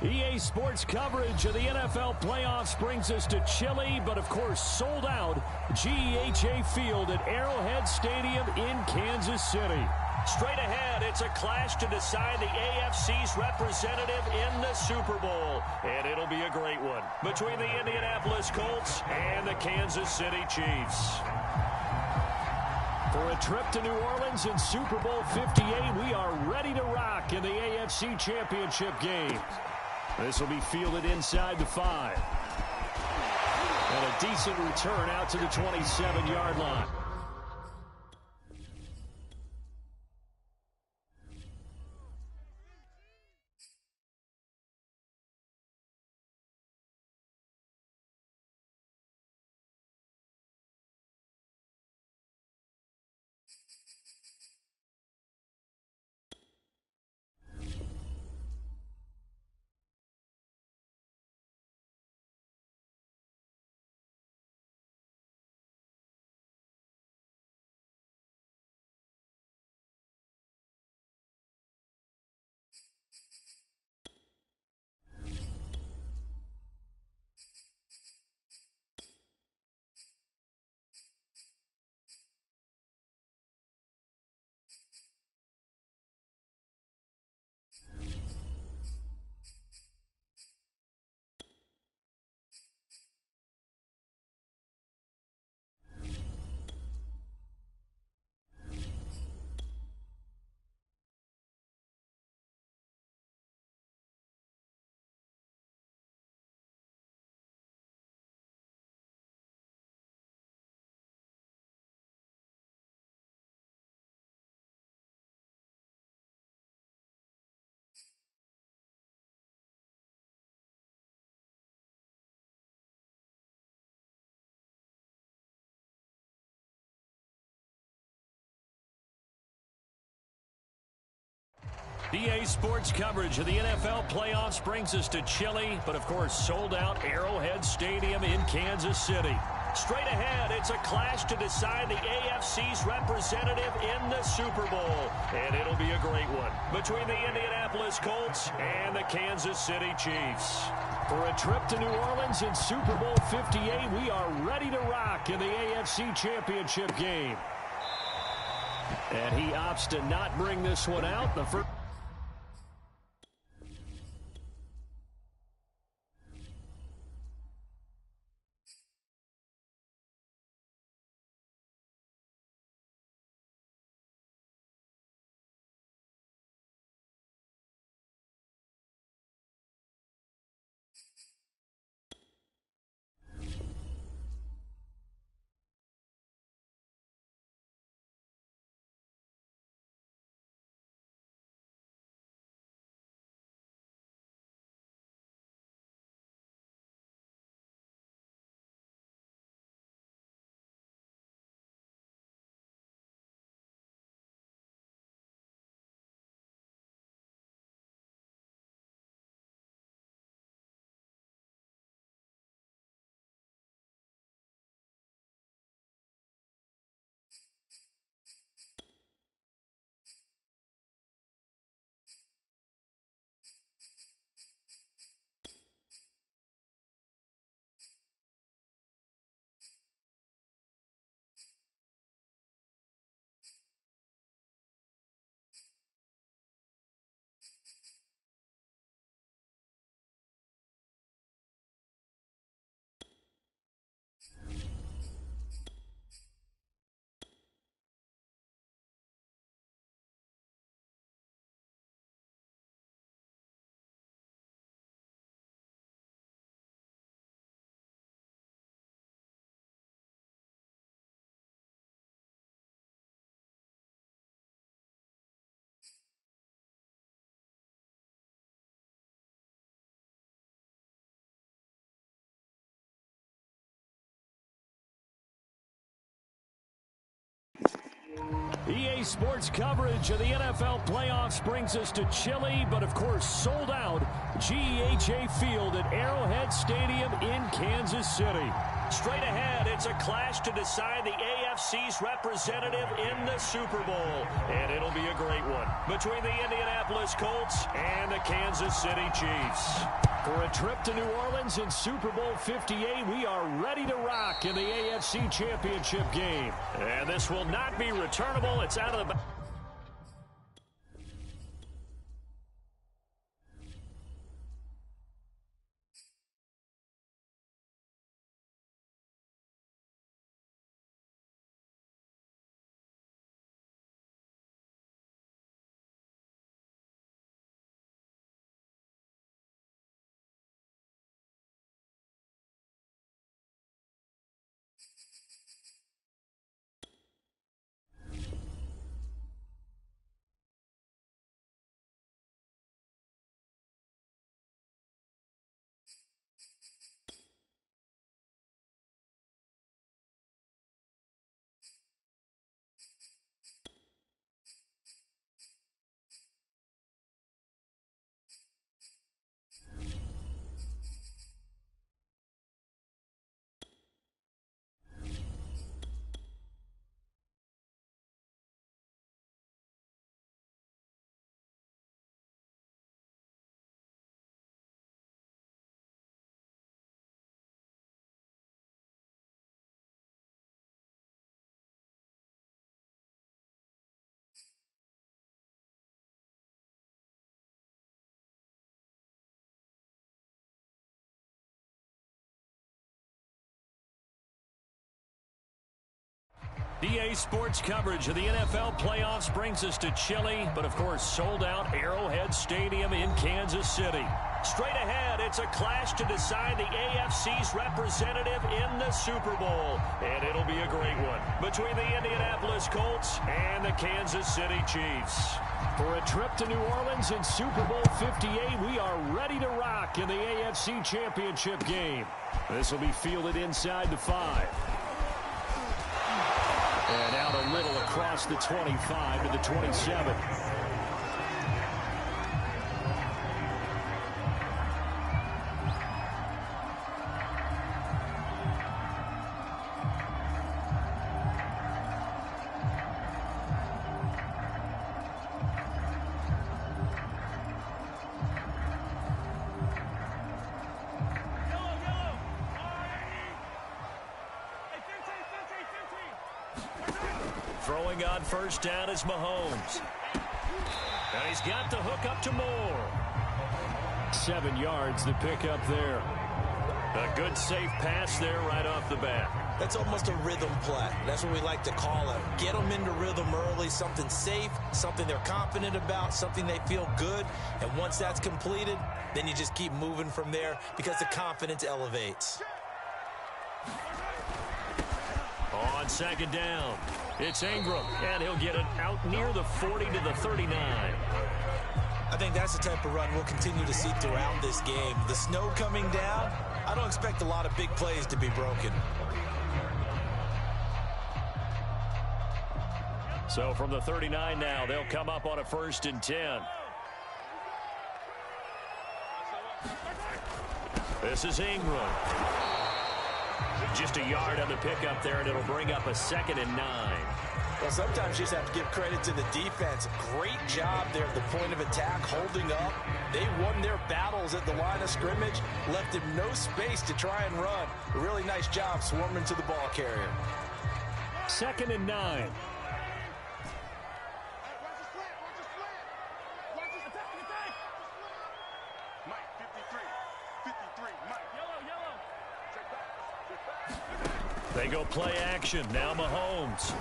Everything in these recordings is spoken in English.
EA Sports coverage of the NFL playoffs brings us to chilly, but of course sold out GEHA Field at Arrowhead Stadium in Kansas City. Straight ahead, it's a clash to decide the AFC's representative in the Super Bowl. And it'll be a great one between the Indianapolis Colts and the Kansas City Chiefs. For a trip to New Orleans in Super Bowl 58, we are ready to rock in the AFC Championship game. This will be fielded inside the 5. And a decent return out to the 27-yard line. EA Sports coverage of the NFL playoffs brings us to chilly, but of course sold out Arrowhead Stadium in Kansas City. Straight ahead, it's a clash to decide the AFC's representative in the Super Bowl. And it'll be a great one between the Indianapolis Colts and the Kansas City Chiefs. For a trip to New Orleans in Super Bowl 58, we are ready to rock in the AFC Championship game. And he opts to not bring this one out. The first. EA Sports coverage of the NFL playoffs brings us to chilly, but of course sold out GEHA Field at Arrowhead Stadium in Kansas City. Straight ahead, it's a clash to decide the AFC's representative in the Super Bowl. And it'll be a great one between the Indianapolis Colts and the Kansas City Chiefs. For a trip to New Orleans in Super Bowl 58, we are ready to rock in the AFC Championship game. And this will not be returnable. It's out of the... EA Sports coverage of the NFL playoffs brings us to chilly, but of course sold-out Arrowhead Stadium in Kansas City. Straight ahead, it's a clash to decide the AFC's representative in the Super Bowl. And it'll be a great one between the Indianapolis Colts and the Kansas City Chiefs. For a trip to New Orleans in Super Bowl 58, we are ready to rock in the AFC Championship game. This will be fielded inside the 5. And out a little across the 25 to the 27. Throwing on first down is Mahomes. And he's got the hook up to Moore. 7 yards the pick up there. A good safe pass there right off the bat. That's almost a rhythm play. That's what we like to call it. Get them into rhythm early, something safe, something they're confident about, something they feel good. And once that's completed, then you just keep moving from there because the confidence elevates. On second down, it's Ingram, and he'll get it out near the 40 to the 39. I think that's the type of run we'll continue to see throughout this game. The snow coming down, I don't expect a lot of big plays to be broken. So from the 39 now, they'll come up on a 1st and 10. This is Ingram. Just a yard on the pickup there, and it'll bring up a 2nd and 9. Well, sometimes you just have to give credit to the defense. Great job there at the point of attack, holding up. They won their battles at the line of scrimmage, left him no space to try and run. A really nice job swarming to the ball carrier. 2nd and 9. They go play action. Now Mahomes.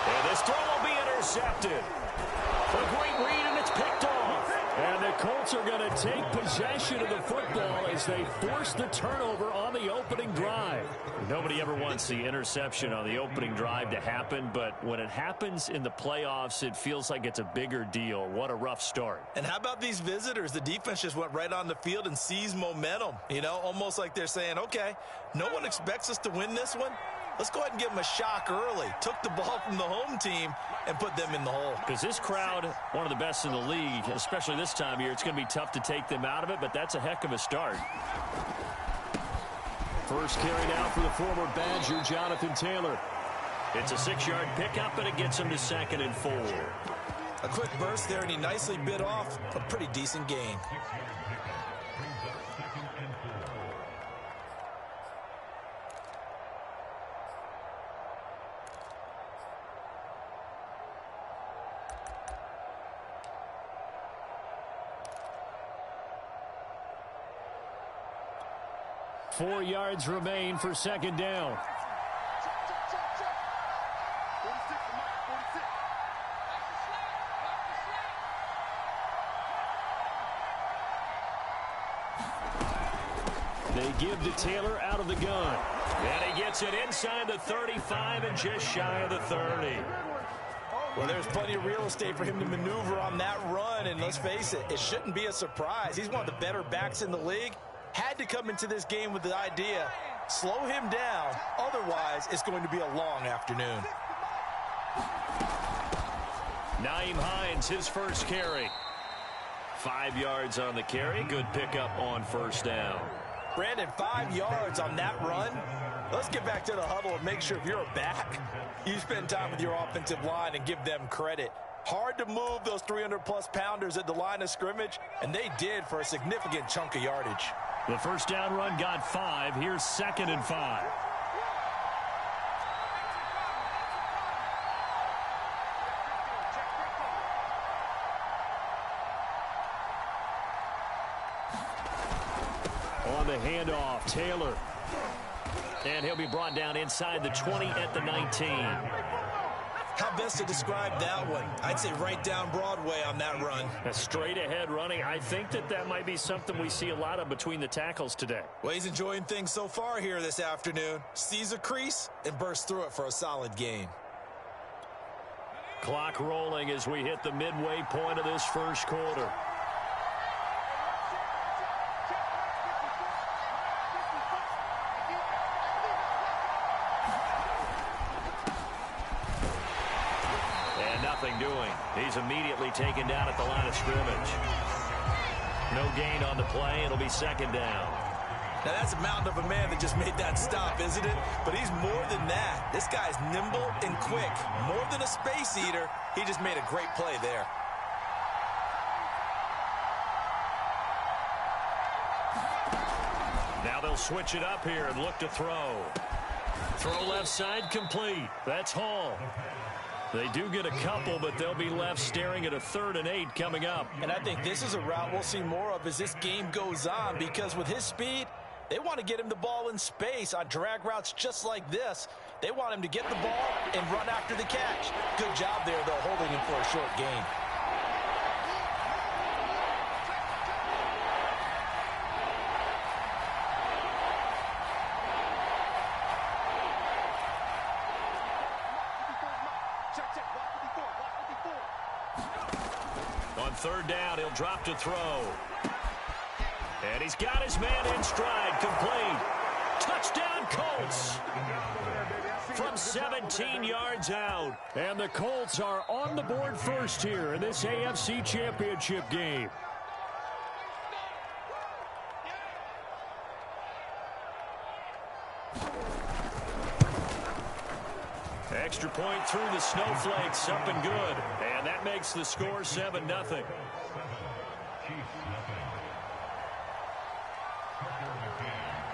And this throw will be intercepted. A great read, and it's picked off. And the Colts are going to take possession of the football as they force the turnover on the opening drive. Nobody ever wants the interception on the opening drive to happen, but when it happens in the playoffs, it feels like it's a bigger deal. What a rough start. And how about these visitors? The defense just went right on the field and seized momentum. You know, almost like they're saying, okay, no one expects us to win this one. Let's go ahead and give them a shock early. Took the ball from the home team and put them in the hole. Because this crowd, one of the best in the league, especially this time of year, it's going to be tough to take them out of it, but that's a heck of a start. First carry now for the former Badger, Jonathan Taylor. It's a 6-yard pickup, and it gets him to 2nd and 4. A quick burst there, and he nicely bit off a pretty decent gain. Four yards remain for 2nd down. They give to Taylor out of the gun. And he gets it inside the 35 and just shy of the 30. Well, there's plenty of real estate for him to maneuver on that run. And let's face it, it shouldn't be a surprise. He's one of the better backs in the league. Had to come into this game with the idea, slow him down. Otherwise, it's going to be a long afternoon. Nyheim Hines, his first carry. 5 yards on the carry. Good pickup on 1st down. Brandon, 5 yards on that run. Let's get back to the huddle and make sure if you're a back, you spend time with your offensive line and give them credit. Hard to move those 300-plus pounders at the line of scrimmage, and they did for a significant chunk of yardage. The first down run got 5. Here's 2nd and 5. On the handoff, Taylor. And he'll be brought down inside the 20 at the 19. How best to describe that one? I'd say right down Broadway on that run. A straight ahead running. I think that might be something we see a lot of between the tackles today. Well, he's enjoying things so far here this afternoon. Sees a crease and bursts through it for a solid gain. Clock rolling as we hit the midway point of this first quarter. Doing. He's immediately taken down at the line of scrimmage. No gain on the play. It'll be 2nd down. Now that's a mountain of a man that just made that stop, isn't it? But he's more than that. This guy's nimble and quick. More than a space eater. He just made a great play there. Now they'll switch it up here and look to throw. Throw left side complete. That's Hall. They do get a couple, but they'll be left staring at a 3rd and 8 coming up. And I think this is a route we'll see more of as this game goes on, because with his speed, they want to get him the ball in space on drag routes just like this. They want him to get the ball and run after the catch. Good job there, though, holding him for a short gain. On 3rd down, he'll drop to throw. And he's got his man in stride, complete. Touchdown, Colts. From 17 yards out. And the Colts are on the board first here in this AFC Championship game. Extra point through the snowflakes, up and good. And that makes the score 7-0.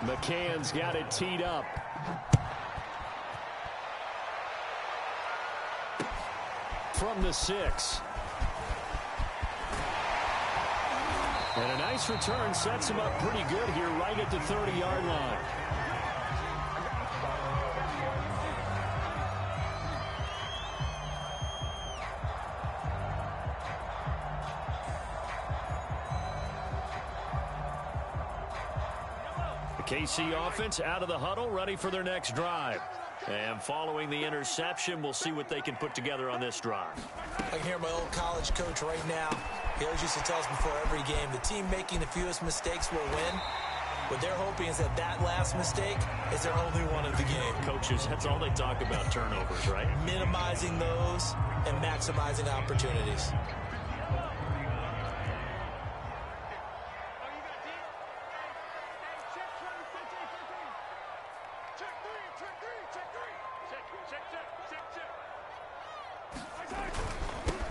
McCann's got it teed up. From the 6. And a nice return sets him up pretty good here right at the 30-yard line. KC offense out of the huddle, ready for their next drive. And following the interception, we'll see what they can put together on this drive. I can hear my old college coach right now. He always used to tell us before every game, the team making the fewest mistakes will win. What they're hoping is that that last mistake is their only one of the game. Coaches, that's all they talk about, turnovers, right? Minimizing those and maximizing opportunities.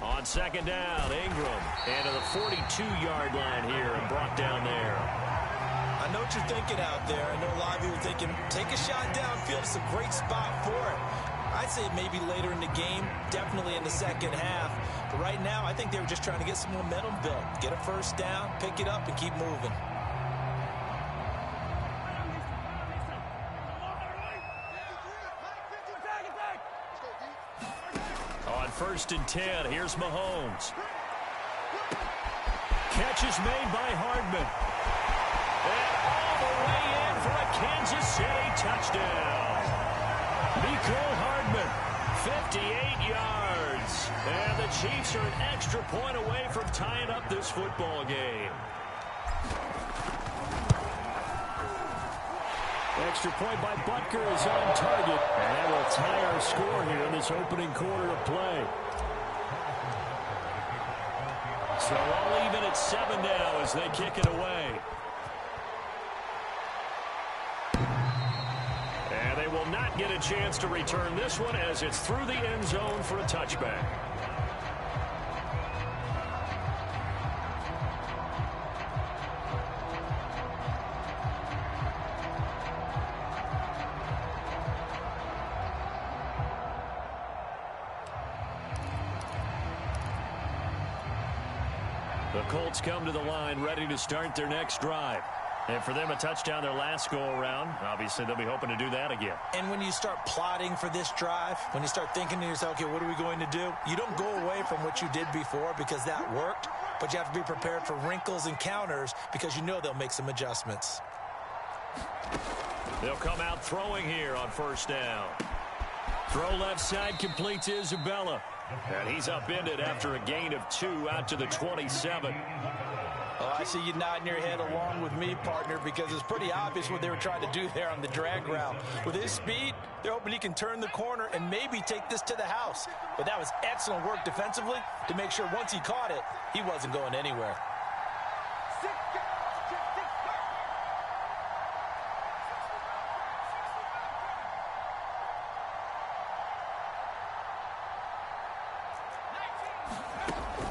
On second down, Ingram into the 42-yard line here and brought down there. I know what you're thinking out there. I know a lot of you are thinking, take a shot downfield. It's a great spot for it. I'd say maybe later in the game, definitely in the second half. But right now, I think they were just trying to get some momentum built. Get a first down, pick it up, and keep moving. On 1st and 10, here's Mahomes. Catch is made by Hardman. And all the way in for a Kansas City touchdown. Mecole Hardman, 58 yards. And the Chiefs are an extra point away from tying up this football game. Extra point by Butker is on target. And that will tie our score here in this opening quarter of play. So all even at 7 now as they kick it away. And they will not get a chance to return this one as it's through the end zone for a touchback. The Colts come to the line ready to start their next drive. And for them, a touchdown their last go-around. Obviously, they'll be hoping to do that again. And when you start plotting for this drive, when you start thinking to yourself, okay, what are we going to do? You don't go away from what you did before because that worked, but you have to be prepared for wrinkles and counters because you know they'll make some adjustments. They'll come out throwing here on 1st down. Throw left side complete to Isabella. And he's upended after a gain of 2 out to the 27. Oh, I see you nodding your head along with me, partner, because it's pretty obvious what they were trying to do there on the drag route. With his speed, they're hoping he can turn the corner and maybe take this to the house. But that was excellent work defensively to make sure once he caught it, he wasn't going anywhere.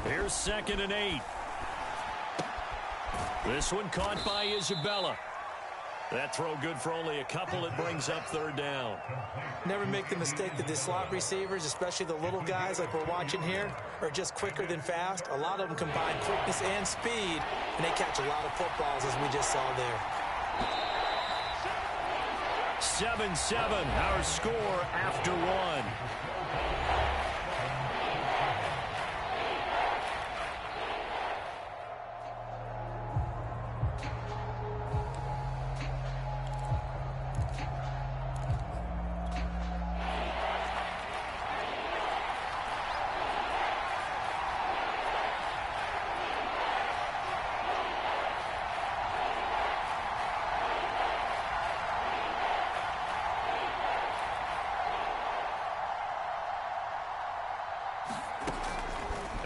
Here's 2nd and 8. This one caught by Isabella. That throw good for only a couple. It brings up 3rd down. Never make the mistake that the slot receivers, especially the little guys like we're watching here, are just quicker than fast. A lot of them combine quickness and speed, and they catch a lot of footballs, as we just saw there. 7-7, our score after 1.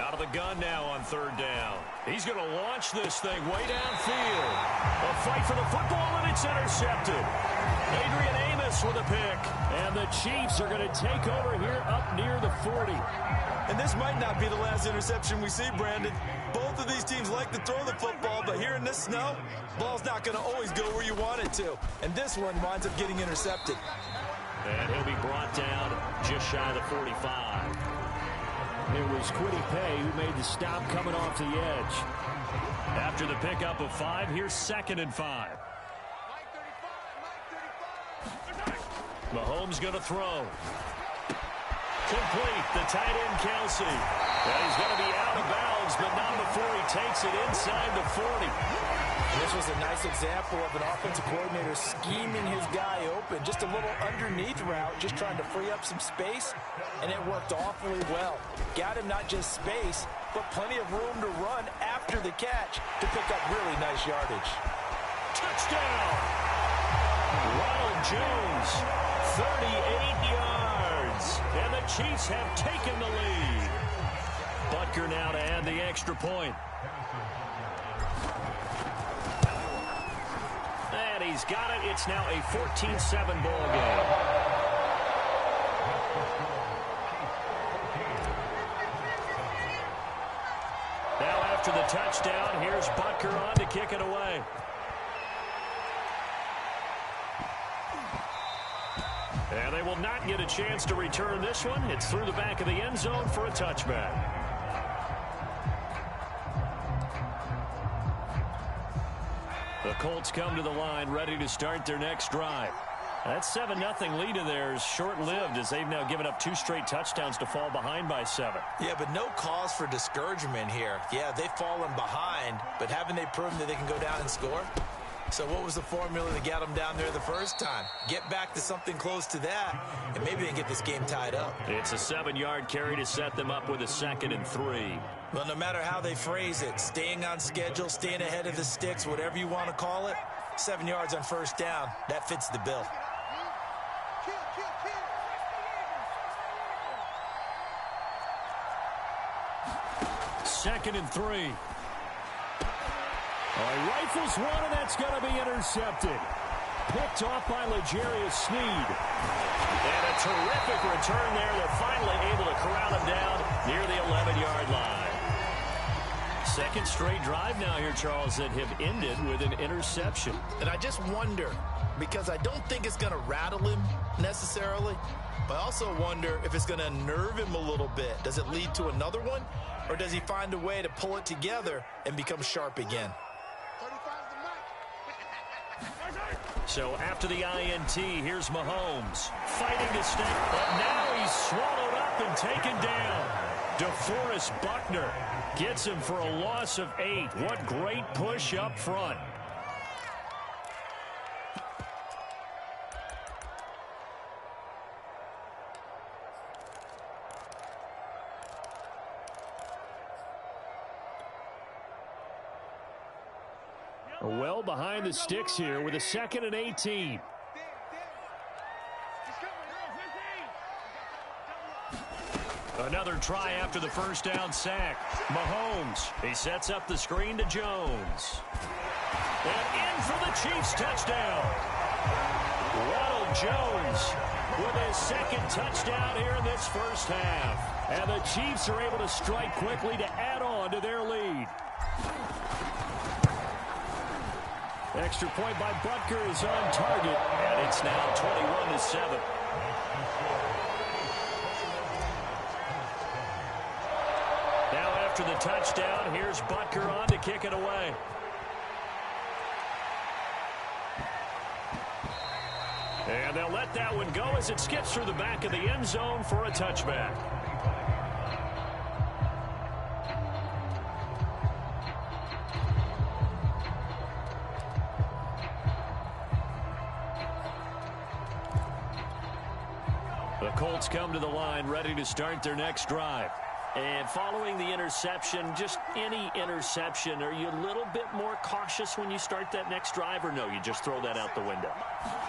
Out of the gun now on 3rd down. He's going to launch this thing way downfield. A fight for the football, and it's intercepted. Adrian Amos with a pick. And the Chiefs are going to take over here up near the 40. And this might not be the last interception we see, Brandon. Both of these teams like to throw the football, but here in this snow, ball's not going to always go where you want it to. And this one winds up getting intercepted. And he'll be brought down just shy of the 45. It was Kwity Paye who made the stop coming off the edge. After the pickup of 5, here's 2nd and 5. Mahomes going to throw. Complete, the tight end Kelsey. And he's going to be out of bounds, but not before he takes it inside the 40. This was a nice example of an offensive coordinator scheming his guy open. Just a little underneath route, just trying to free up some space, and it worked awfully well. Got him not just space, but plenty of room to run after the catch to pick up really nice yardage. Touchdown! Ronald Jones, 38 yards, and the Chiefs have taken the lead. Butker now to add the extra point. And he's got it. It's now a 14-7 ball game. Now after the touchdown, here's Butker on to kick it away. And they will not get a chance to return this one. It's through the back of the end zone for a touchback. The Colts come to the line ready to start their next drive. That 7-0 lead of theirs short-lived as they've now given up 2 straight touchdowns to fall behind by 7. Yeah, but no cause for discouragement here. Yeah, they've fallen behind, but haven't they proven that they can go down and score? So what was the formula that got them down there the first time? Get back to something close to that, and maybe they can get this game tied up. It's a 7-yard carry to set them up with a 2nd and 3. Well, no matter how they phrase it, staying on schedule, staying ahead of the sticks, whatever you want to call it, 7 yards on first down, that fits the bill. Second and 3. Rifles one, and that's going to be intercepted. Picked off by L'Jarius Sneed. And a terrific return there. They're finally able to corral him down near the 11-yard line. Second straight drive now here, Charles, that have ended with an interception. And I just wonder, because I don't think it's going to rattle him necessarily, but I also wonder if it's going to unnerve him a little bit. Does it lead to another one, or does he find a way to pull it together and become sharp again? So after the INT, here's Mahomes fighting to stay, but now he's swallowed up and taken down. DeForest Buckner gets him for a loss of 8. What great push up front. Well behind the sticks here with a 2nd and 18. Another try after the first down sack. Mahomes, he sets up the screen to Jones. And in for the Chiefs touchdown. Ronald Jones with his 2nd touchdown here in this first half. And the Chiefs are able to strike quickly to add on to their lead. Extra point by Butker is on target, and it's now 21-7. Now after the touchdown, here's Butker on to kick it away. And they'll let that one go as it skips through the back of the end zone for a touchback. The Colts come to the line ready to start their next drive. And following the interception, just any interception, are you a little bit more cautious when you start that next drive, or no, you just throw that out the window?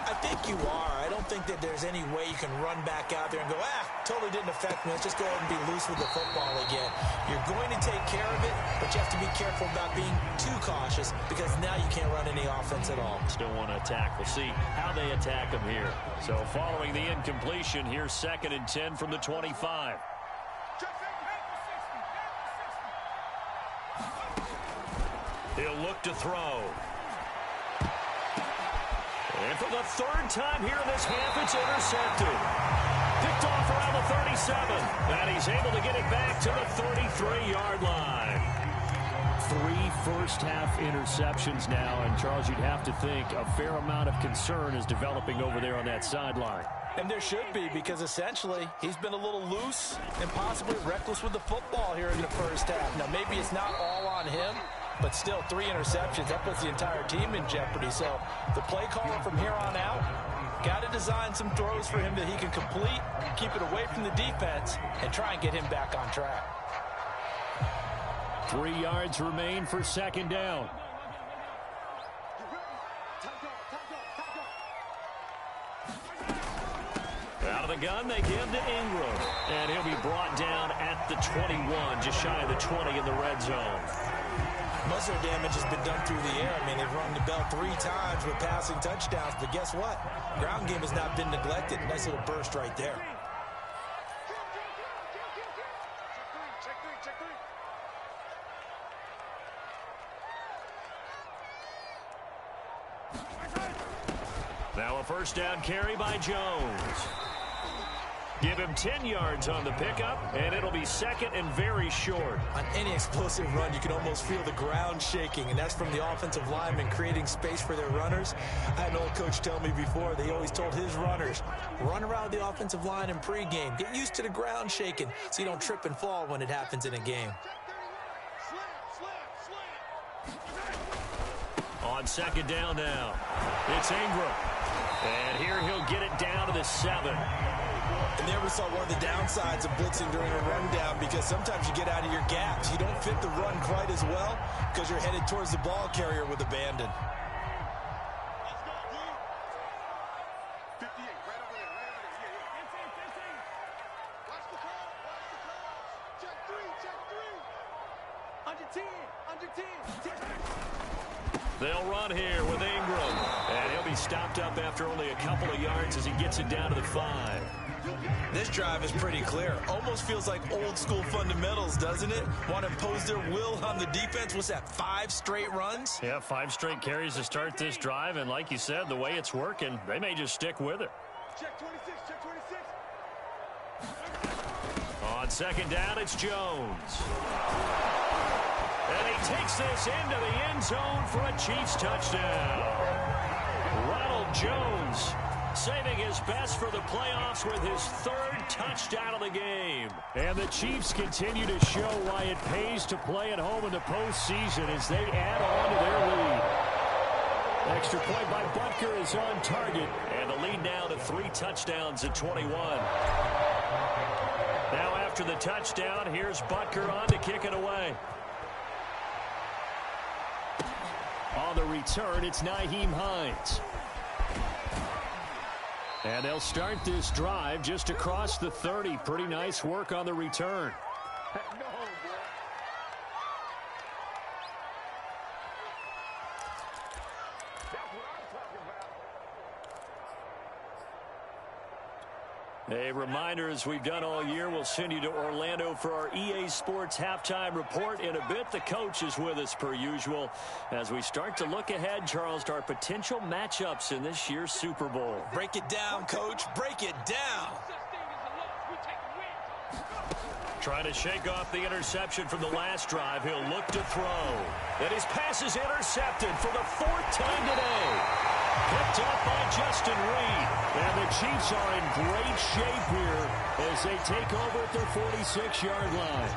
I think you are. I don't think that there's any way you can run back out there and go, totally didn't affect me. Let's just go ahead and be loose with the football again. You're going to take care of it, but you have to be careful about being too cautious because now you can't run any offense at all. Still want to attack. We'll see how they attack them here. So following the incompletion, here's 2nd and 10 from the 25. He'll look to throw. And for the 3rd time here in this half, it's intercepted. Picked off around the 37. And he's able to get it back to the 33-yard line. 3 first-half interceptions now. And, Charles, you'd have to think a fair amount of concern is developing over there on that sideline. And there should be, because essentially he's been a little loose and possibly reckless with the football here in the first half. Now, maybe it's not all on him, but still 3 interceptions. That puts the entire team in jeopardy. So the play caller from here on out got to design some throws for him that he can complete, keep it away from the defense, and try and get him back on track. 3 yards remain for 2nd down. Out of the gun, they give to Ingram. And he'll be brought down at the 21, just shy of the 20 in the red zone. Most of their damage has been done through the air. I mean, they've rung the bell 3 times with passing touchdowns, but guess what? Ground game has not been neglected. Nice little burst right there. Now a first down carry by Jones. Give him 10 yards on the pickup, and it'll be second and very short. On any explosive run, you can almost feel the ground shaking, and that's from the offensive linemen creating space for their runners. I had an old coach tell me before, they always told his runners, run around the offensive line in pregame. Get used to the ground shaking so you don't trip and fall when it happens in a game. On second down now, it's Ingram. And here he'll get it down to the 7. And there we saw one of the downsides of blitzing during a rundown, because sometimes you get out of your gaps. You don't fit the run quite as well because you're headed towards the ball carrier with abandon. They'll run here with Ingram. And he'll be stopped up after only a couple of yards as he gets it down to the 5. This drive is pretty clear. Almost feels like old school fundamentals, doesn't it? Want to impose their will on the defense. What's that, 5 straight runs? Yeah, 5 straight carries to start this drive. And like you said, the way it's working, they may just stick with it. Check 26, check 26. On second down, it's Jones. And he takes this into the end zone for a Chiefs touchdown. Ronald Jones saving his best for the playoffs with his 3rd touchdown of the game. And the Chiefs continue to show why it pays to play at home in the postseason as they add on to their lead. Extra point by Butker is on target. And the lead now to 3 touchdowns at 21. Now after the touchdown, here's Butker on to kick it away. On the return, it's Nyheim Hines. And they'll start this drive just across the 30. Pretty nice work on the return. A reminder, as we've done all year, we'll send you to Orlando for our EA Sports halftime report. In a bit, the coach is with us per usual as we start to look ahead, Charles, to our potential matchups in this year's Super Bowl. Break it down, coach. Break it down. Trying to shake off the interception from the last drive. He'll look to throw. And his pass is intercepted for the 4th time today. Picked up by Justin Reed. And the Chiefs are in great shape here as they take over at their 46-yard line.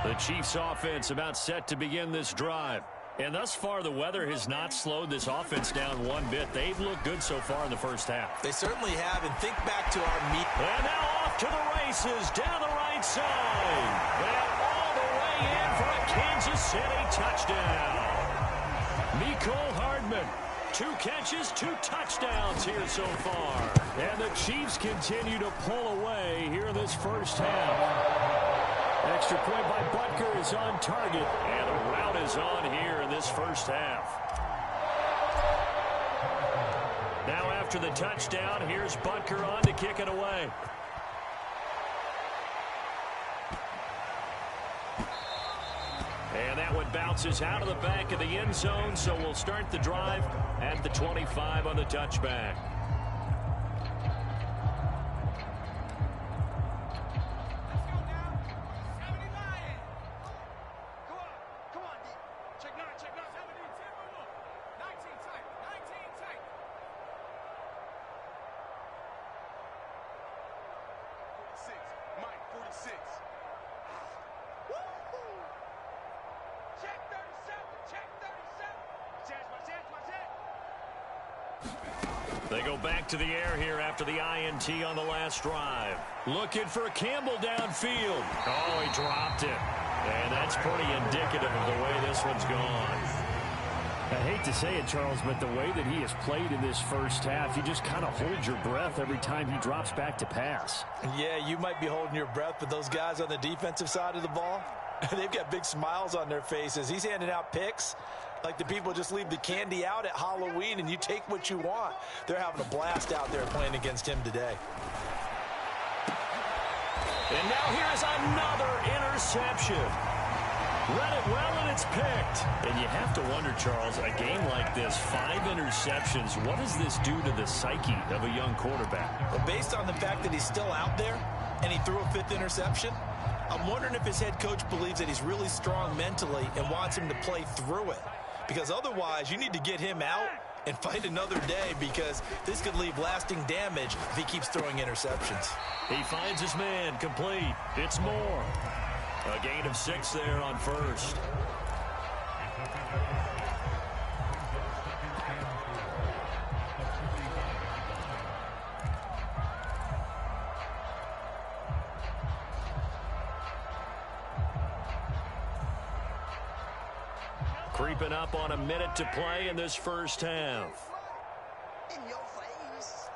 The Chiefs offense about set to begin this drive. And thus far, the weather has not slowed this offense down one bit. They've looked good so far in the first half. They certainly have, and think back to our meet. And now off to the races down the right side. And all the way in for a Kansas City touchdown. Mecole Hardman, 2 catches, 2 touchdowns here so far. And the Chiefs continue to pull away here in this first half. Extra point by Butker is on target, and a route is on here in this first half. Now after the touchdown, here's Butker on to kick it away. And that one bounces out of the back of the end zone, so we'll start the drive at the 25 on the touchback. They go back to the air here after the INT on the last drive. Looking for Campbell downfield. Oh, he dropped it. And that's pretty indicative of the way this one's gone. I hate to say it, Charles, but the way that he has played in this first half, you just kind of hold your breath every time he drops back to pass. Yeah, you might be holding your breath, but those guys on the defensive side of the ball, they've got big smiles on their faces. He's handing out picks. Like the people just leave the candy out at Halloween and you take what you want. They're having a blast out there playing against him today. And now here is another interception. Read it well, and it's picked. And you have to wonder, Charles, a game like this, 5 interceptions, what does this do to the psyche of a young quarterback? Well, based on the fact that he's still out there and he threw a 5th interception, I'm wondering if his head coach believes that he's really strong mentally and wants him to play through it. Because otherwise, you need to get him out and fight another day, because this could leave lasting damage if he keeps throwing interceptions. He finds his man, complete. It's Moore. A gain of 6 there on first. Creeping up on a minute to play in this first half. In your face.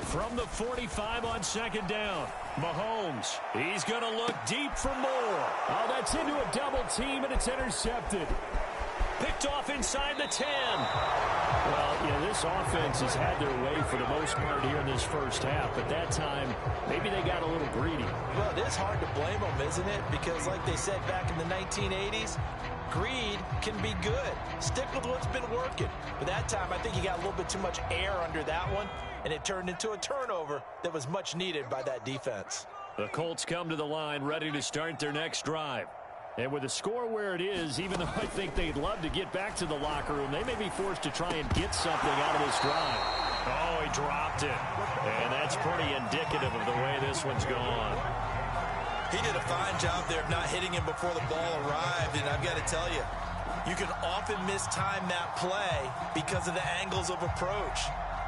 From the 45 on second down, Mahomes. He's going to look deep for Moore. Oh, that's into a double team, and it's intercepted. Picked off inside the 10. Well, this offense has had their way for the most part here in this first half, but that time, maybe they got a little greedy. Well, it is hard to blame them, isn't it? Because like they said back in the 1980s, greed can be good. Stick with what's been working. But that time, I think you got a little bit too much air under that one, and it turned into a turnover that was much needed by that defense. The Colts come to the line ready to start their next drive. And with the score where it is, even though I think they'd love to get back to the locker room, they may be forced to try and get something out of this drive. Oh, he dropped it. And that's pretty indicative of the way this one's gone. He did a fine job there of not hitting him before the ball arrived, and I've got to tell you, you can often mistime that play because of the angles of approach.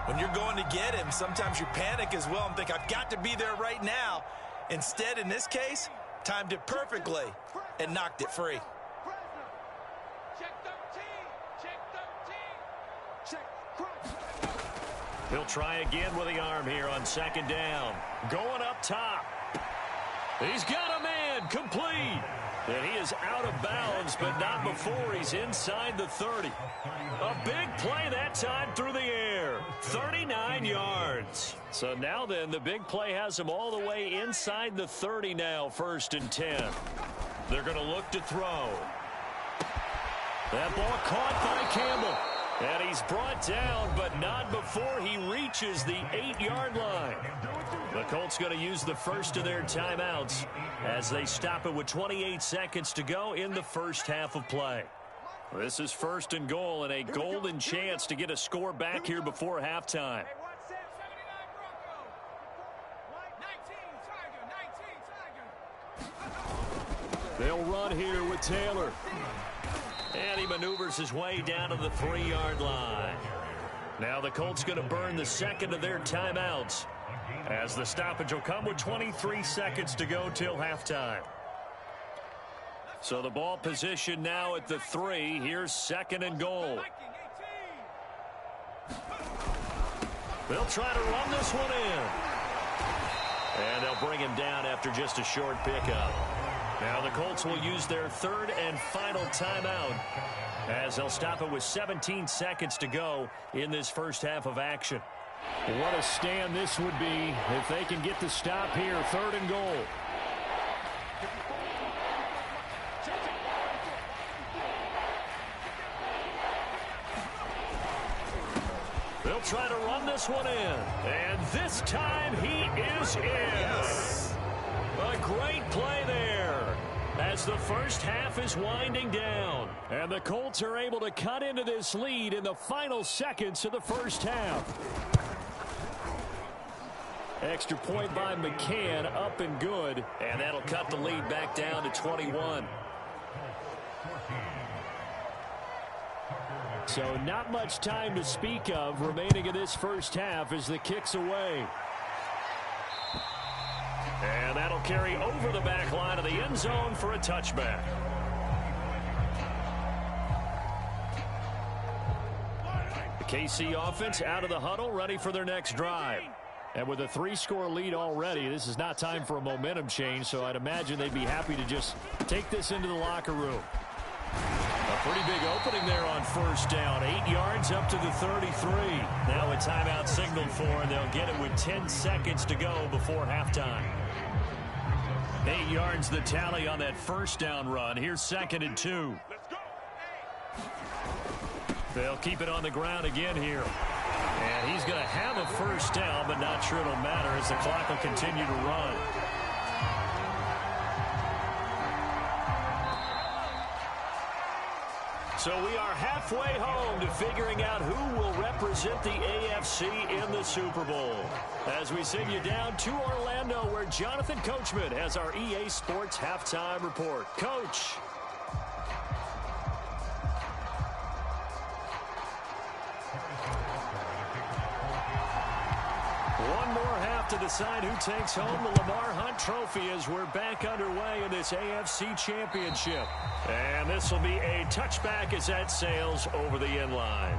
When you're going to get him, sometimes you panic as well and think, I've got to be there right now. Instead, in this case, timed it perfectly and knocked it free. Check 13. Check 13. Check. He'll try again with the arm here on second down. Going up top. He's got a man, complete. And he is out of bounds, but not before he's inside the 30. A big play that time through the air. 39 yards. So now then, the big play has him all the way inside the 30 now, 1st and 10. They're going to look to throw. That ball caught by Campbell. And he's brought down, but not before he reaches the 8-yard line. The Colts going to use the first of their timeouts as they stop it with 28 seconds to go in the first half of play. This is 1st and goal and a golden chance to get a score back here before halftime. They'll run here with Taylor. And he maneuvers his way down to the 3-yard line. Now the Colts going to burn the second of their timeouts, as the stoppage will come with 23 seconds to go till halftime. So the ball position now at the 3. Here's 2nd and goal. They'll try to run this one in. And they'll bring him down after just a short pickup. Now the Colts will use their 3rd and final timeout, as they'll stop it with 17 seconds to go in this first half of action. What a stand this would be if they can get the stop here. 3rd and goal. They'll try to run this one in. And this time he is in. Yes. A great play there as the first half is winding down. And the Colts are able to cut into this lead in the final seconds of the first half. Extra point by McCann, up and good. And that'll cut the lead back down to 21. So not much time to speak of remaining in this first half as the kick's away. And that'll carry over the back line of the end zone for a touchback. The KC offense out of the huddle, ready for their next drive. And with a 3-score lead already, this is not time for a momentum change, so I'd imagine they'd be happy to just take this into the locker room. Pretty big opening there on first down. 8 yards up to the 33. Now a timeout signaled for, and they'll get it with 10 seconds to go before halftime. 8 yards the tally on that first down run. Here's 2nd and 2. They'll keep it on the ground again here. And he's going to have a first down, but not sure it'll matter as the clock will continue to run. So we are halfway home to figuring out who will represent the AFC in the Super Bowl. As we send you down to Orlando, where Jonathan Coachman has our EA Sports halftime report. Coach. One more half to decide who takes home the Lamar Hunt Trophy as we're back underway in this AFC Championship. And this will be a touchback as that sails over the end line.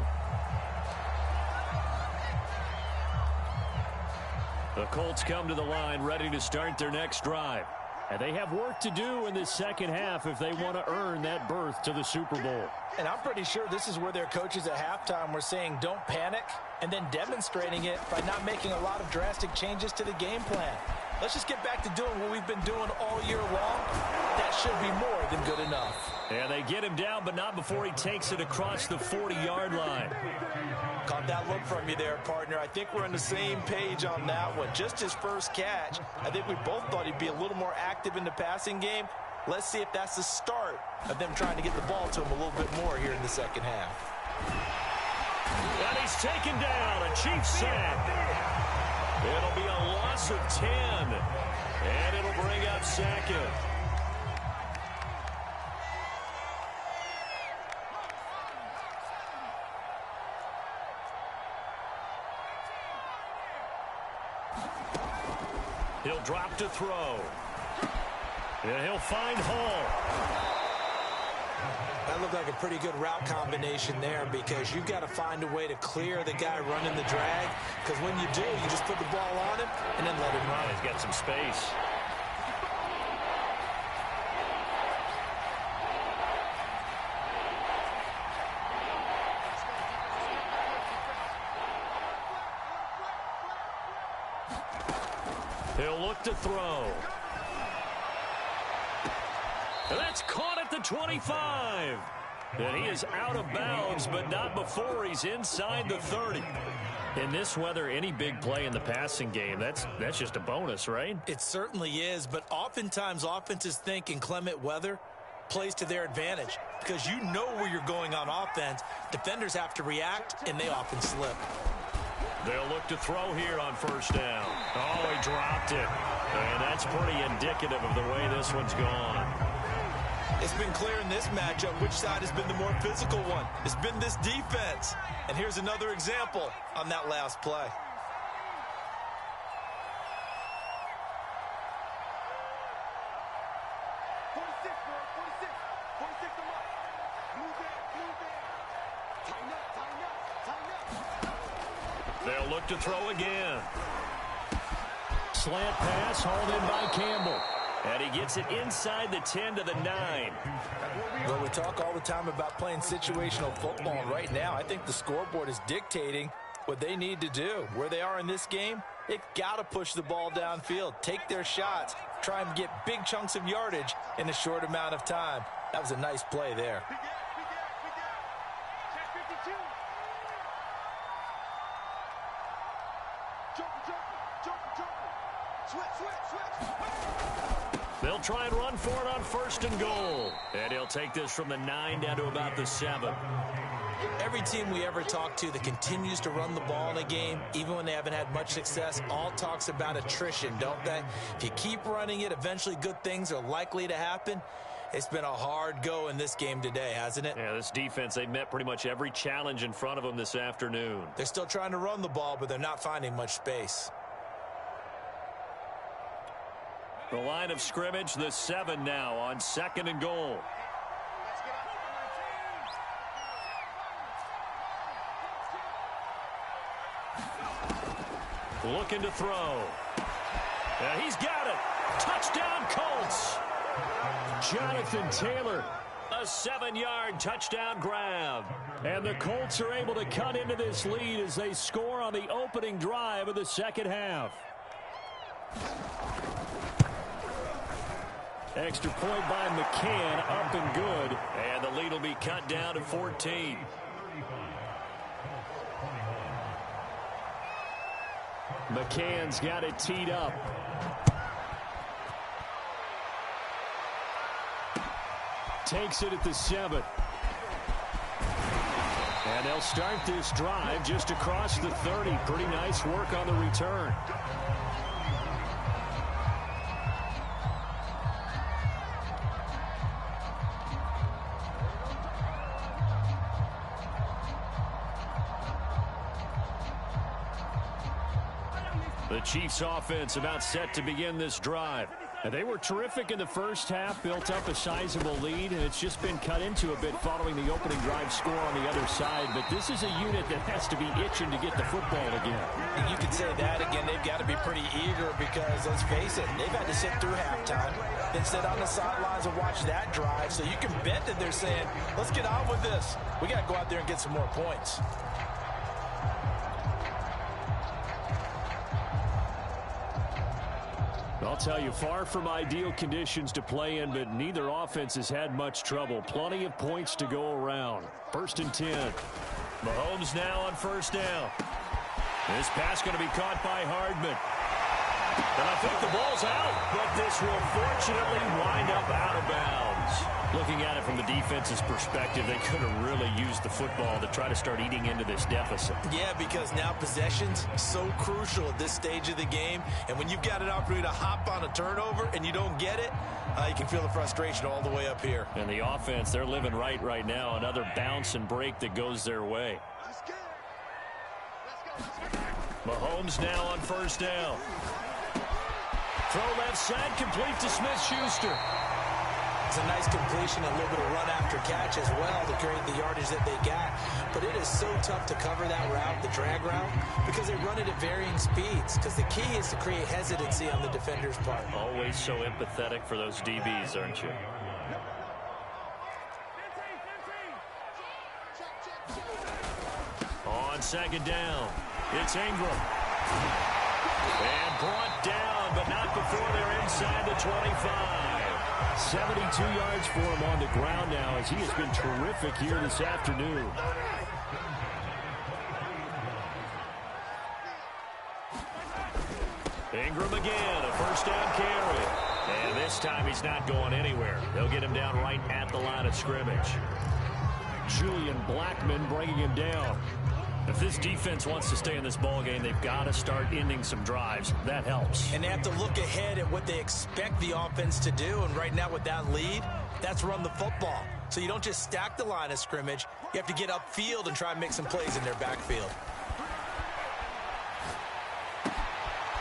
The Colts come to the line ready to start their next drive. And they have work to do in this second half if they want to earn that berth to the Super Bowl. And I'm pretty sure this is where their coaches at halftime were saying don't panic, and then demonstrating it by not making a lot of drastic changes to the game plan. Let's just get back to doing what we've been doing all year long. That should be more than good enough. And they get him down, but not before he takes it across the 40-yard line. Caught that look from you there, partner. I think we're on the same page on that one. Just his first catch. I think we both thought he'd be a little more active in the passing game. Let's see if that's the start of them trying to get the ball to him a little bit more here in the second half. And he's taken down. A Chiefs sack. It'll be a loss of 10. And it'll bring up 2nd. He'll drop to throw. And he'll find Hall. That looked like a pretty good route combination there, because you've got to find a way to clear the guy running the drag, because when you do, you just put the ball on him and then let him run. He's got some space. He'll look to throw. And that's caught at the 25. And he is out of bounds, but not before he's inside the 30. In this weather, any big play in the passing game, that's just a bonus, right? It certainly is, but oftentimes offenses think inclement weather plays to their advantage, because you know where you're going on offense. Defenders have to react, and they often slip. They'll look to throw here on first down. Oh, he dropped it. And that's pretty indicative of the way this one's gone. It's been clear in this matchup which side has been the more physical one. It's been this defense. And here's another example on that last play. They'll look to throw again. Slant pass hauled in by Campbell. And he gets it inside the 10 to the 9. Well, we talk all the time about playing situational football. And right now, I think the scoreboard is dictating what they need to do. Where they are in this game, they've got to push the ball downfield, take their shots, try and get big chunks of yardage in a short amount of time. That was a nice play there. They'll try and run for it on 1st and goal. And he'll take this from the 9 down to about the 7. Every team we ever talk to that continues to run the ball in a game, even when they haven't had much success, all talks about attrition, don't they? If you keep running it, eventually good things are likely to happen. It's been a hard go in this game today, hasn't it? Yeah, this defense, they met pretty much every challenge in front of them this afternoon. They're still trying to run the ball, but they're not finding much space. The line of scrimmage, the 7 now on 2nd and goal. Looking to throw. He's got it. Touchdown, Colts. Jonathan Taylor, A 7-yard touchdown grab. And the Colts are able to cut into this lead as they score on the opening drive of the second half. Extra point by McCann, up and good. And the lead will be cut down to 14. McCann's got it teed up. Takes it at the 7. And they'll start this drive just across the 30. Pretty nice work on the return. The Chiefs offense about set to begin this drive. And they were terrific in the first half, built up a sizable lead, and it's just been cut into a bit following the opening drive score on the other side. But this is a unit that has to be itching to get the football again. And you could say that again. They've got to be pretty eager because, let's face it, they've had to sit through halftime, then sit on the sidelines and watch that drive. So you can bet that they're saying, let's get on with this. We got to go out there and get some more points. I'll tell you, far from ideal conditions to play in, but neither offense has had much trouble. Plenty of points to go around. 1st and 10. Mahomes now on first down. This pass going to be caught by Hardman. And I think the ball's out, but this will fortunately wind up out of bounds. Looking at it from the defense's perspective, they could have really used the football to try to start eating into this deficit. Yeah, because now possession's so crucial at this stage of the game. And when you've got an opportunity to hop on a turnover and you don't get it, you can feel the frustration all the way up here. And the offense, they're living right now. Another bounce and break that goes their way. Mahomes now on first down. Throw left side, complete to Smith-Schuster. It's a nice completion, a little bit of run after catch as well to create the yardage that they got. But it is so tough to cover that route, the drag route, because they run it at varying speeds. Because the key is to create hesitancy on the defender's part. Always so empathetic for those DBs, aren't you? On second down, it's Ingram. And brought down, but not before they're inside the 25. 72 yards for him on the ground now as he has been terrific here this afternoon. Ingram again, a first down carry. And this time he's not going anywhere. They'll get him down right at the line of scrimmage. Julian Blackmon bringing him down. If this defense wants to stay in this ballgame, they've got to start ending some drives. That helps. And they have to look ahead at what they expect the offense to do. And right now with that lead, that's run the football. So you don't just stack the line of scrimmage. You have to get upfield and try and make some plays in their backfield.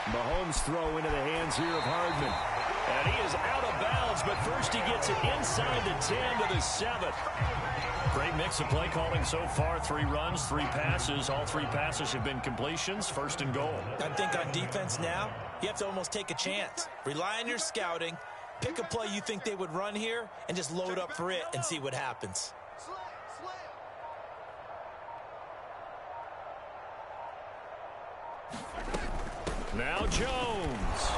Mahomes throw into the hands here of Hardman. And he is out of bounds, but first he gets it inside the 10 to the 7. Great mix of play calling so far. 3 runs, 3 passes. All 3 passes have been completions. 1st and goal. I think on defense now, you have to almost take a chance. Rely on your scouting. Pick a play you think they would run here and just load up for it and see what happens. Now Jones.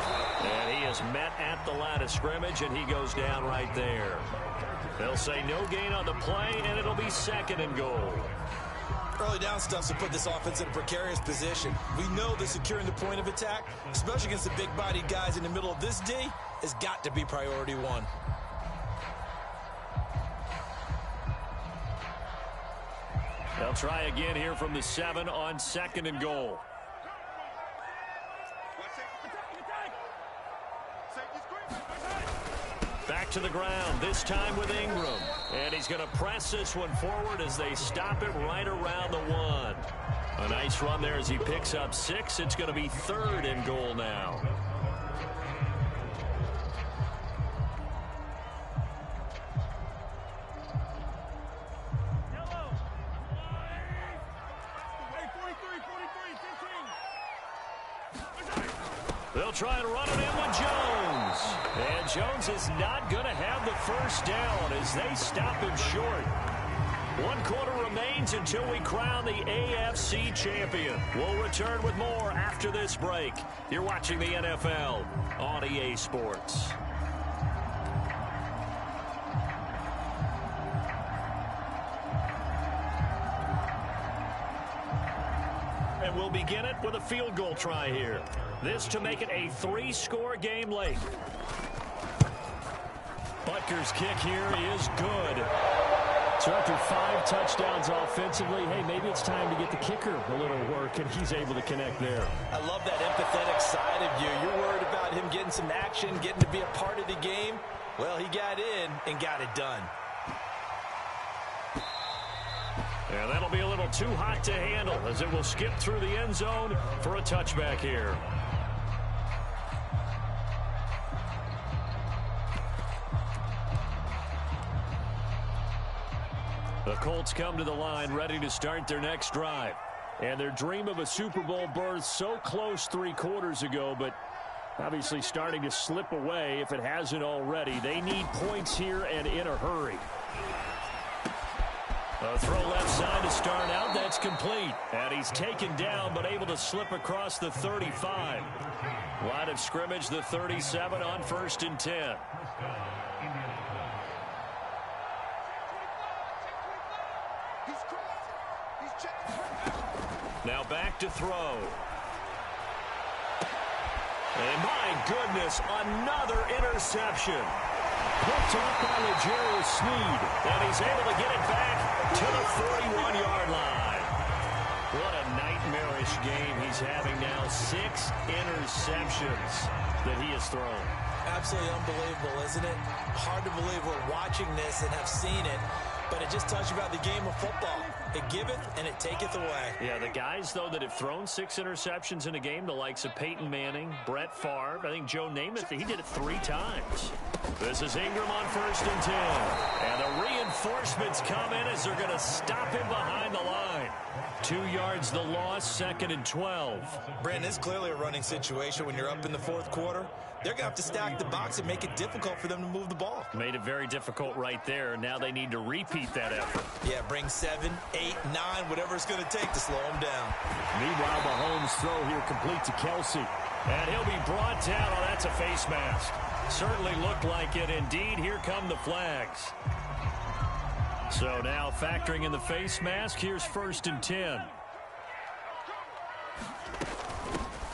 And he is met at the line of scrimmage, and he goes down right there. They'll say no gain on the play, and it'll be 2nd and goal. Early down stuff to put this offense in a precarious position. We know that securing the point of attack, especially against the big-bodied guys in the middle of this D, has got to be priority 1. They'll try again here from the 7 on 2nd and goal. Back to the ground, this time with Ingram. And he's going to press this one forward as they stop it right around the 1. A nice run there as he picks up 6. It's going to be 3rd and goal now. They'll try and run it in with Jones. And Jones is not going to have the first down as they stop him short. 1 quarter remains until we crown the AFC champion. We'll return with more after this break. You're watching the NFL on EA Sports. And we'll begin it with a field goal try here. This to make it a 3-score game late. Butker's kick here is good. So after 5 touchdowns offensively, hey, maybe it's time to get the kicker a little work, and he's able to connect there. I love that empathetic side of you. You're worried about him getting some action, getting to be a part of the game. Well, he got in and got it done. And that'll be a little too hot to handle as it will skip through the end zone for a touchback here. The Colts come to the line ready to start their next drive. And their dream of a Super Bowl berth so close 3 quarters ago, but obviously starting to slip away if it hasn't already. They need points here and in a hurry. A throw left side to start out. That's complete. And he's taken down but able to slip across the 35. Line of scrimmage, the 37 on 1st and 10. Now back to throw. And my goodness, another interception. Picked off by L'Jarius Sneed. And he's able to get it back to the 41-yard line. What a nightmarish game he's having now. 6 interceptions that he has thrown. Absolutely unbelievable, isn't it? Hard to believe we're watching this and have seen it. But it just tells you about the game of football. It giveth and it taketh away. Yeah, the guys, though, that have thrown 6 interceptions in a game, the likes of Peyton Manning, Brett Favre, I think Joe Namath, he did it 3 times. This is Ingram on 1st and 10. And the reinforcements come in as they're going to stop him behind the line. 2 yards the loss, 2nd and 12. Brandon, it's clearly a running situation when you're up in the 4th quarter. They're going to have to stack the box and make it difficult for them to move the ball. Made it very difficult right there. Now they need to repeat that effort. Yeah, bring 7, 8, 9, whatever it's going to take to slow them down. Meanwhile, Mahomes' throw here complete to Kelsey. And he'll be brought down. Oh, that's a face mask. Certainly looked like it. Indeed, here come the flags. So now factoring in the face mask, here's 1st and 10.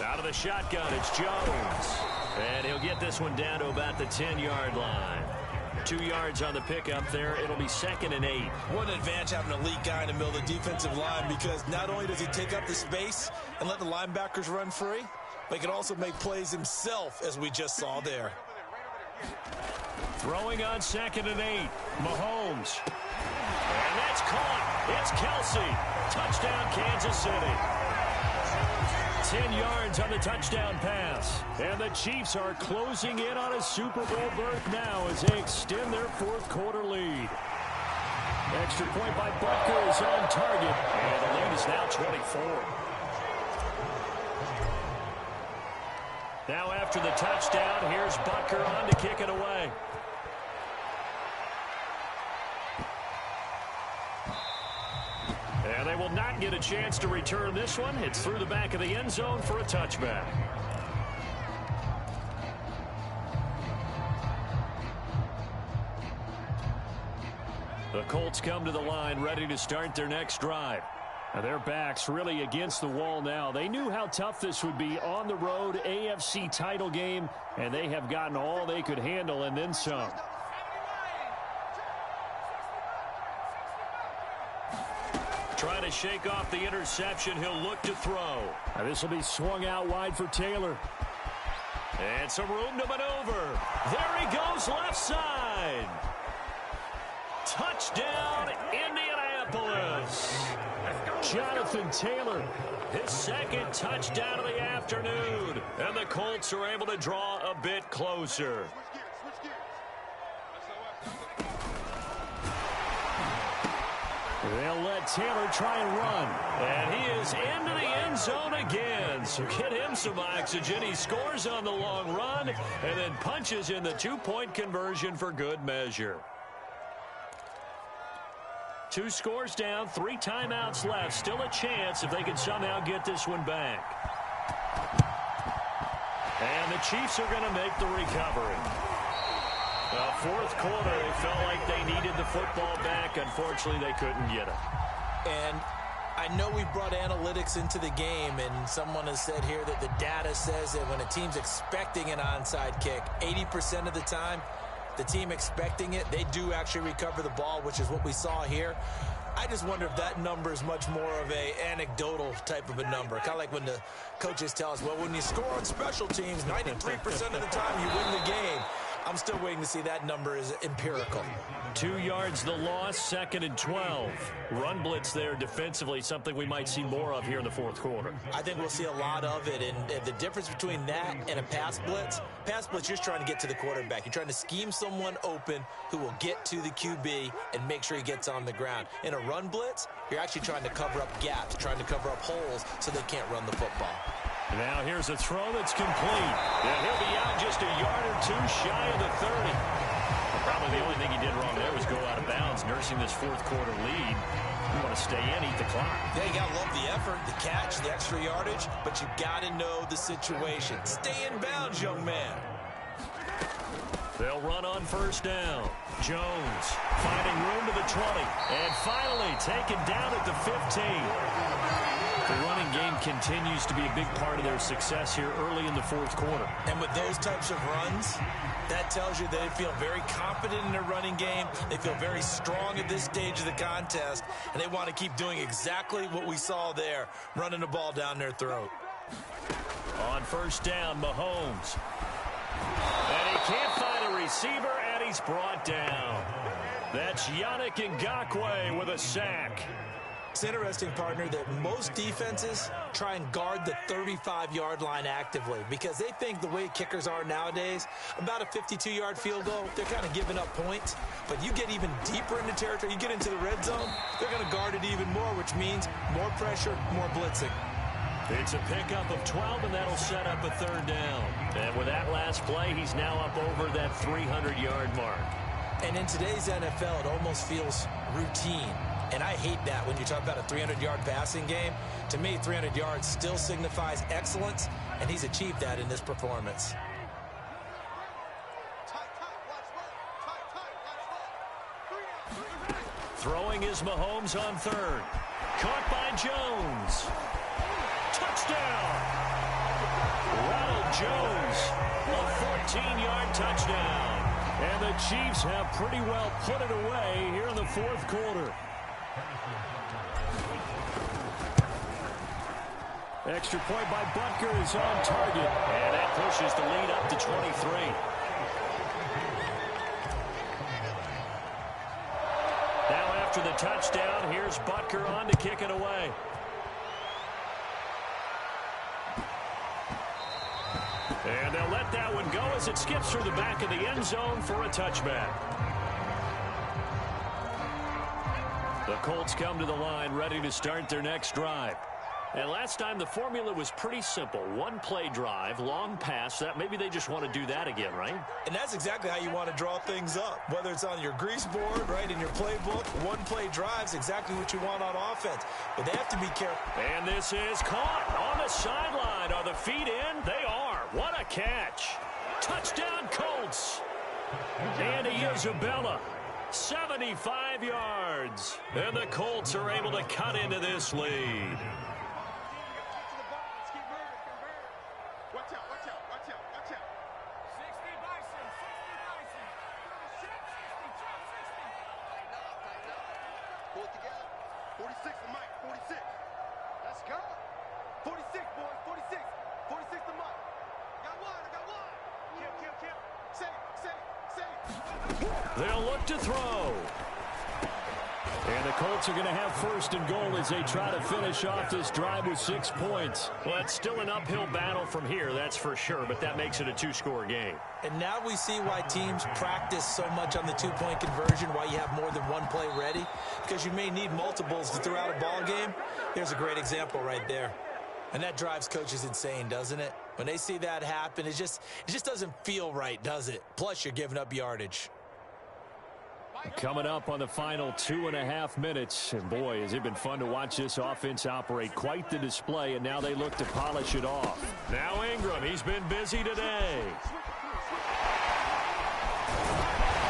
Out of the shotgun, it's Jones. And he'll get this one down to about the 10-yard line. 2 yards on the pickup there. It'll be 2nd and 8. What an advantage having an elite guy in the middle of the defensive line, because not only does he take up the space and let the linebackers run free, but he can also make plays himself, as we just saw there. Throwing on 2nd and 8. Mahomes. And that's caught. It's Kelsey. Touchdown, Kansas City. 10 yards on the touchdown pass. And the Chiefs are closing in on a Super Bowl berth now as they extend their 4th quarter lead. Extra point by Butker is on target. And the lead is now 24. Now after the touchdown, here's Butker on to kick it away. And they will not get a chance to return this one. It's through the back of the end zone for a touchback. The Colts come to the line ready to start their next drive. Now their backs really against the wall now. They knew how tough this would be on the road, AFC title game, and they have gotten all they could handle and then some. Trying to shake off the interception. He'll look to throw. Now this will be swung out wide for Taylor. And some room to maneuver. There he goes left side. Touchdown, Indianapolis. Jonathan Taylor, his 2nd touchdown of the afternoon. And the Colts are able to draw a bit closer. They'll let Taylor try and run. And he is into the end zone again. So get him some oxygen. He scores on the long run and then punches in the two-point conversion for good measure. 2 scores down, 3 timeouts left. Still a chance if they can somehow get this one back. And the Chiefs are going to make the recovery. Fourth quarter, they felt like they needed the football back. Unfortunately, they couldn't get it. And I know we brought analytics into the game, and someone has said here that the data says that when a team's expecting an onside kick, 80% of the time, the team expecting it, they do actually recover the ball, which is what we saw here. I just wonder if that number is much more of a anecdotal type of a number. Kind of like when the coaches tell us, well, when you score on special teams, 93% of the time you win the game. I'm still waiting to see that number is empirical. 2 yards the loss, 2nd and 12. Run blitz there defensively, something we might see more of here in the fourth quarter. I think we'll see a lot of it, and the difference between that and a pass blitz, you're just trying to get to the quarterback. You're trying to scheme someone open who will get to the QB and make sure he gets on the ground. In a run blitz, you're actually trying to cover up gaps, trying to cover up holes so they can't run the football. Now here's a throw that's complete. And he'll be out just a yard or 2 shy of the 30. Probably the only thing he did wrong there was go out of bounds, nursing this fourth quarter lead. You want to stay in, eat the clock. Yeah, you got to love the effort, the catch, the extra yardage, but you got to know the situation. Stay in bounds, young man. They'll run on first down. Jones finding room to the 20. And finally taken down at the 15. The running game continues to be a big part of their success here early in the fourth quarter. And with those types of runs, that tells you they feel very confident in their running game. They feel very strong at this stage of the contest, and they want to keep doing exactly what we saw there, running the ball down their throat. On first down, Mahomes. And he can't find a receiver, and he's brought down. That's Yannick Ngakoue with a sack. It's interesting, partner, that most defenses try and guard the 35-yard line actively because they think the way kickers are nowadays, about a 52-yard field goal, they're kind of giving up points. But you get even deeper into territory, you get into the red zone, they're going to guard it even more, which means more pressure, more blitzing. It's a pickup of 12, and that'll set up a third down. And with that last play, he's now up over that 300-yard mark. And in today's NFL, it almost feels routine. And I hate that when you talk about a 300-yard passing game. To me, 300 yards still signifies excellence, and he's achieved that in this performance. Throwing is Mahomes on third. Caught by Jones. Touchdown! Ronald Jones, a 14-yard touchdown. And the Chiefs have pretty well put it away here in the fourth quarter. Extra point by Butker is on target. And that pushes the lead up to 23. Now after the touchdown, here's Butker on to kick it away. And they'll let that one go as it skips through the back of the end zone for a touchback. The Colts come to the line ready to start their next drive. And last time the formula was pretty simple. One play drive, long pass. That maybe they just want to do that again, right? And that's exactly how you want to draw things up. Whether it's on your grease board, right, in your playbook, one play drive's exactly what you want on offense. But they have to be careful. And this is caught on the sideline. Are the feet in? They are. What a catch. Touchdown Colts. Andy Isabella, 75 yards. And the Colts are able to cut into this lead. They'll look to throw. And the Colts are going to have first and goal as they try to finish off this drive with 6 points. Well, it's still an uphill battle from here, that's for sure, but that makes it a two-score game. And now we see why teams practice so much on the two-point conversion, why you have more than one play ready, because you may need multiples to throw out a ball game. Here's a great example right there. And that drives coaches insane, doesn't it? When they see that happen, it just doesn't feel right, does it? Plus, you're giving up yardage. Coming up on the final 2.5 minutes. And boy, has it been fun to watch this offense operate. Quite the display, and now they look to polish it off. Now Ingram, he's been busy today.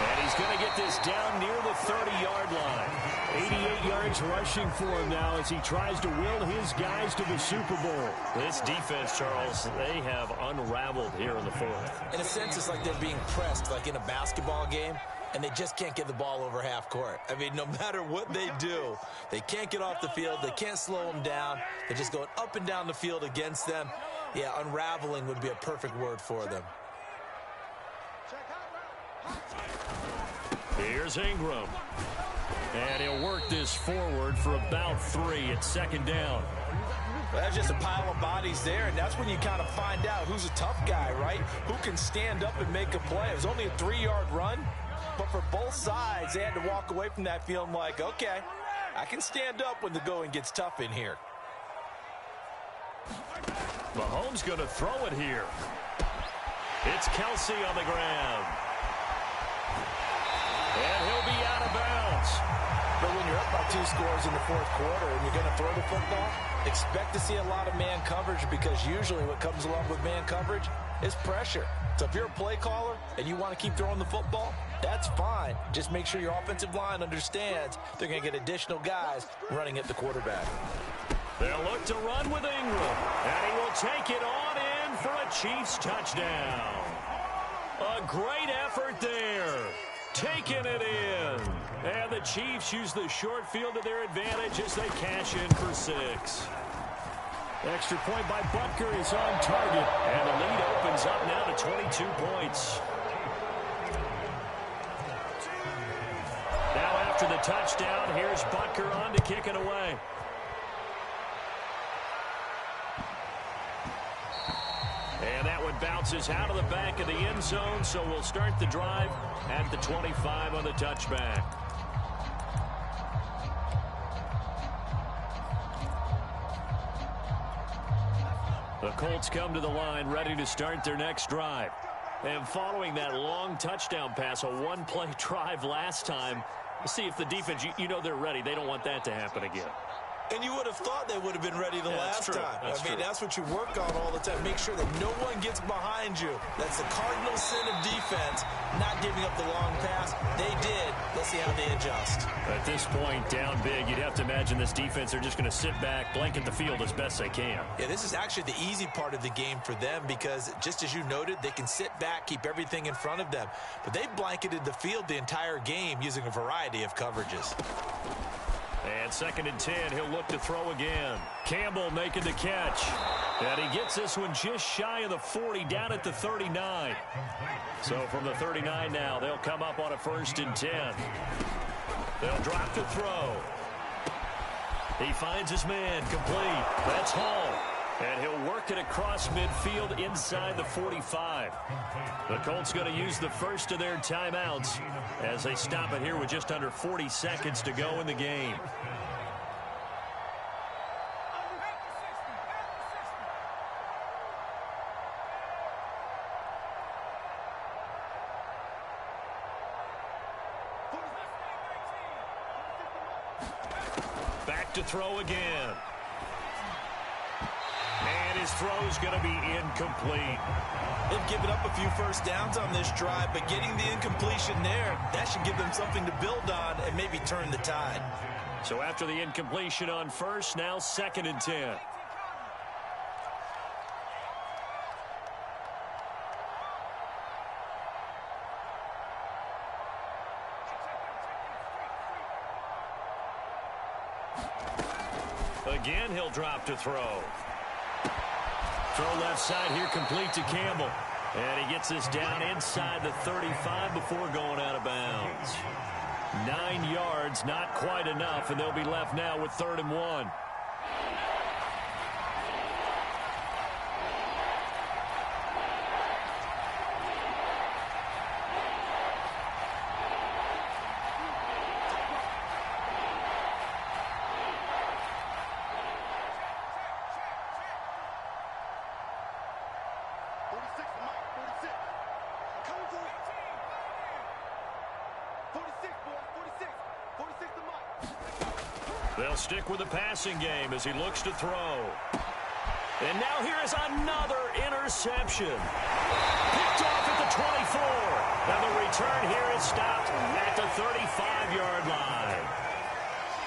And he's going to get this down near the 30-yard line. 88 yards rushing for him now as he tries to will his guys to the Super Bowl. This defense, Charles, they have unraveled here in the fourth. In a sense, it's like they're being pressed, like in a basketball game. And they just can't get the ball over half court. I mean, no matter what they do, they can't get off the field. They can't slow them down. They're just going up and down the field against them. Yeah, unraveling would be a perfect word for them. Here's Ingram. And he'll work this forward for about 3 at second down. Well, that's just a pile of bodies there, and that's when you kind of find out who's a tough guy, right? Who can stand up and make a play. It was only a 3-yard run. But for both sides, they had to walk away from that feeling like, okay, I can stand up when the going gets tough in here. Mahomes going to throw it here. It's Kelsey on the ground. And he'll be out of bounds. But when you're up by 2 scores in the fourth quarter and you're going to throw the football, expect to see a lot of man coverage, because usually what comes along with man coverage is pressure. So if you're a play caller and you want to keep throwing the football, that's fine. Just make sure your offensive line understands they're going to get additional guys running at the quarterback. They'll look to run with Ingram, and he will take it on in for a Chiefs touchdown. A great effort there. Taking it in. And the Chiefs use the short field to their advantage as they cash in for 6. Extra point by Butker is on target, and the lead opens up now to 22 points. Now after the touchdown, here's Butker on to kick it away. And that one bounces out of the back of the end zone, so we'll start the drive at the 25 on the touchback. The Colts come to the line ready to start their next drive. And following that long touchdown pass, a one-play drive last time, see if the defense, you know they're ready. They don't want that to happen again. And you would have thought they would have been ready the last time. I mean, that's what you work on all the time. Make sure that no one gets behind you. That's the cardinal sin of defense, not giving up the long pass. They did. Let's see how they adjust. At this point, down big, you'd have to imagine this defense, they're just going to sit back, blanket the field as best they can. Yeah, this is actually the easy part of the game for them, because just as you noted, they can sit back, keep everything in front of them. But they've blanketed the field the entire game using a variety of coverages. And 2nd and 10, he'll look to throw again. Campbell making the catch. And he gets this one just shy of the 40, down at the 39. So from the 39 now, they'll come up on a 1st and 10. They'll drop to throw. He finds his man, complete. That's Hall. And he'll work it across midfield inside the 45. The Colts going to use the first of their timeouts as they stop it here with just under 40 seconds to go in the game. Back to throw again. And his throw's going to be incomplete. They've given up a few first downs on this drive, but getting the incompletion there, that should give them something to build on and maybe turn the tide. So after the incompletion on first, now 2nd and 10. Again, he'll drop to throw. Throw left side here, complete to Campbell. And he gets this down inside the 35 before going out of bounds. 9 yards, not quite enough, and they'll be left now with 3rd and 1. They'll stick with the passing game as he looks to throw. And now here is another interception. Picked off at the 24. And the return here is stopped at the 35-yard line.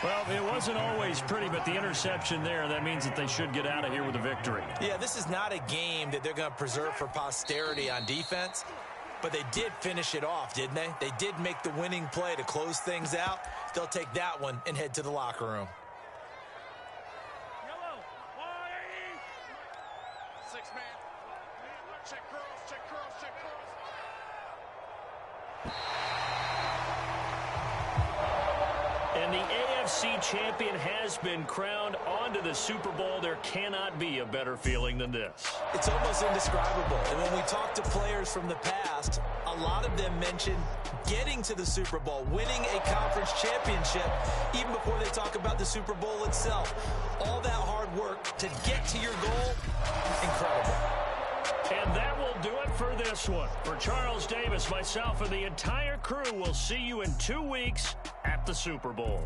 Well, it wasn't always pretty, but the interception there, that means that they should get out of here with a victory. Yeah, this is not a game that they're going to preserve for posterity on defense. But they did finish it off, didn't they? They did make the winning play to close things out. They'll take that one and head to the locker room. Yellow. 6-man. Check curls, check curls, check curls. And the AFC champion has been crowned onto the Super Bowl. There cannot be a better feeling than this. It's almost indescribable. And when we talk to players from the past, a lot of them mention getting to the Super Bowl, winning a conference championship, even before they talk about the Super Bowl itself. All that hard work to get to your goal, incredible. And that will do it for this one. For Charles Davis, myself, and the entire crew, we'll see you in 2 weeks at the Super Bowl.